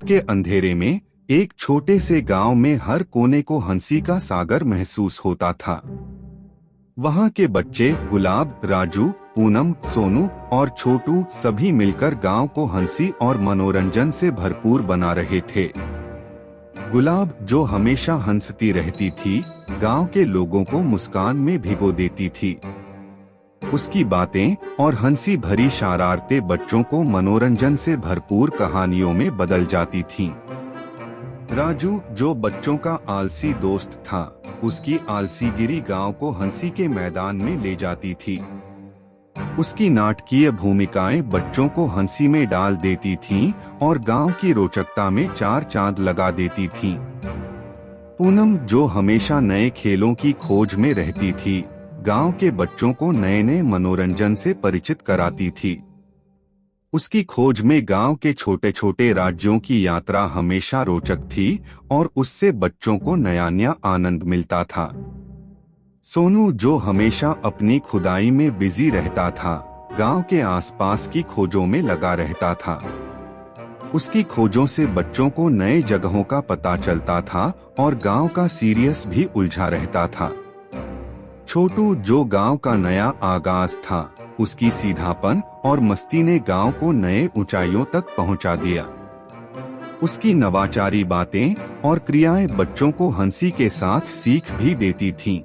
के अंधेरे में एक छोटे से गांव में हर कोने को हंसी का सागर महसूस होता था। वहां के बच्चे गुलाब, राजू, पूनम, सोनू और छोटू सभी मिलकर गांव को हंसी और मनोरंजन से भरपूर बना रहे थे। गुलाब, जो हमेशा हंसती रहती थी, गांव के लोगों को मुस्कान में भिगो देती थी। उसकी बातें और हंसी भरी शरारतें बच्चों को मनोरंजन से भरपूर कहानियों में बदल जाती थीं। राजू, जो बच्चों का आलसी दोस्त था, उसकी आलसीगिरी गांव को हंसी के मैदान में ले जाती थी। उसकी नाटकीय भूमिकाएं बच्चों को हंसी में डाल देती थीं और गांव की रोचकता में चार चांद लगा देती थीं। पूनम, जो हमेशा नए खेलों की खोज में रहती थी, गांव के बच्चों को नए नए मनोरंजन से परिचित कराती थी। उसकी खोज में गांव के छोटे छोटे राज्यों की यात्रा हमेशा रोचक थी और उससे बच्चों को नया नया आनंद मिलता था। सोनू, जो हमेशा अपनी खुदाई में बिजी रहता था, गांव के आसपास की खोजों में लगा रहता था। उसकी खोजों से बच्चों को नए जगहों का पता चलता था और गांव का सीरियस भी उलझा रहता था। छोटू, जो गांव का नया आगाज था, उसकी सीधापन और मस्ती ने गांव को नए ऊंचाइयों तक पहुंचा दिया। उसकी नवाचारी बातें और क्रियाएं बच्चों को हंसी के साथ सीख भी देती थीं।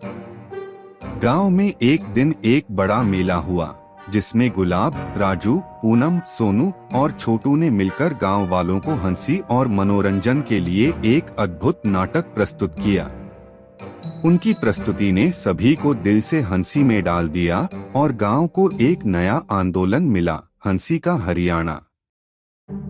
गांव में एक दिन एक बड़ा मेला हुआ, जिसमें गुलाब, राजू, पूनम, सोनू और छोटू ने मिलकर गांव वालों को हंसी और मनोरंजन के लिए एक अद्भुत नाटक प्रस्तुत किया। उनकी प्रस्तुति ने सभी को दिल से हंसी में डाल दिया और गांव को एक नया आंदोलन मिला, हंसी का हरियाणा।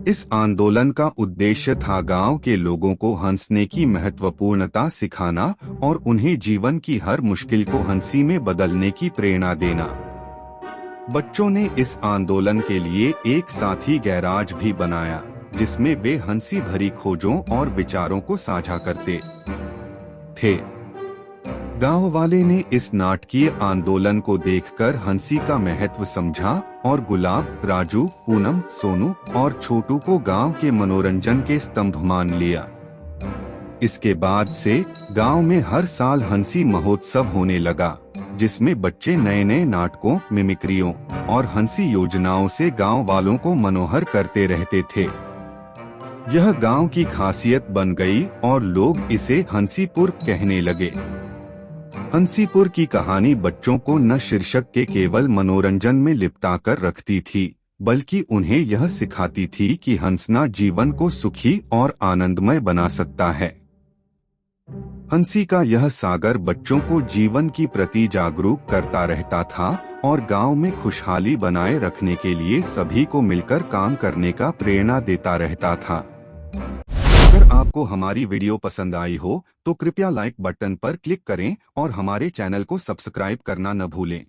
इस आंदोलन का उद्देश्य था गांव के लोगों को हंसने की महत्वपूर्णता सिखाना और उन्हें जीवन की हर मुश्किल को हंसी में बदलने की प्रेरणा देना। बच्चों ने इस आंदोलन के लिए एक साथी गैराज भी बनाया, जिसमें वे हंसी भरी खोजों और विचारों को साझा करते थे। गांव वाले ने इस नाटकीय आंदोलन को देखकर हंसी का महत्व समझा और गुलाब, राजू, पूनम, सोनू और छोटू को गांव के मनोरंजन के स्तंभ मान लिया। इसके बाद से गांव में हर साल हंसी महोत्सव होने लगा, जिसमें बच्चे नए नए नाटकों, मिमिक्रियों और हंसी योजनाओं से गांव वालों को मनोहर करते रहते थे। यह गांव की खासियत बन गई और लोग इसे हंसीपुर कहने लगे। हंसीपुर की कहानी बच्चों को न शीर्षक के केवल मनोरंजन में लिपटा कर रखती थी, बल्कि उन्हें यह सिखाती थी कि हंसना जीवन को सुखी और आनंदमय बना सकता है। हंसी का यह सागर बच्चों को जीवन की प्रति जागरूक करता रहता था और गांव में खुशहाली बनाए रखने के लिए सभी को मिलकर काम करने का प्रेरणा देता रहता था। अगर आपको हमारी वीडियो पसंद आई हो तो कृपया लाइक बटन पर क्लिक करें और हमारे चैनल को सब्सक्राइब करना न भूलें।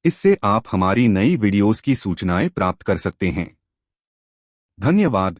इससे आप हमारी नई वीडियोस की सूचनाएं प्राप्त कर सकते हैं। धन्यवाद।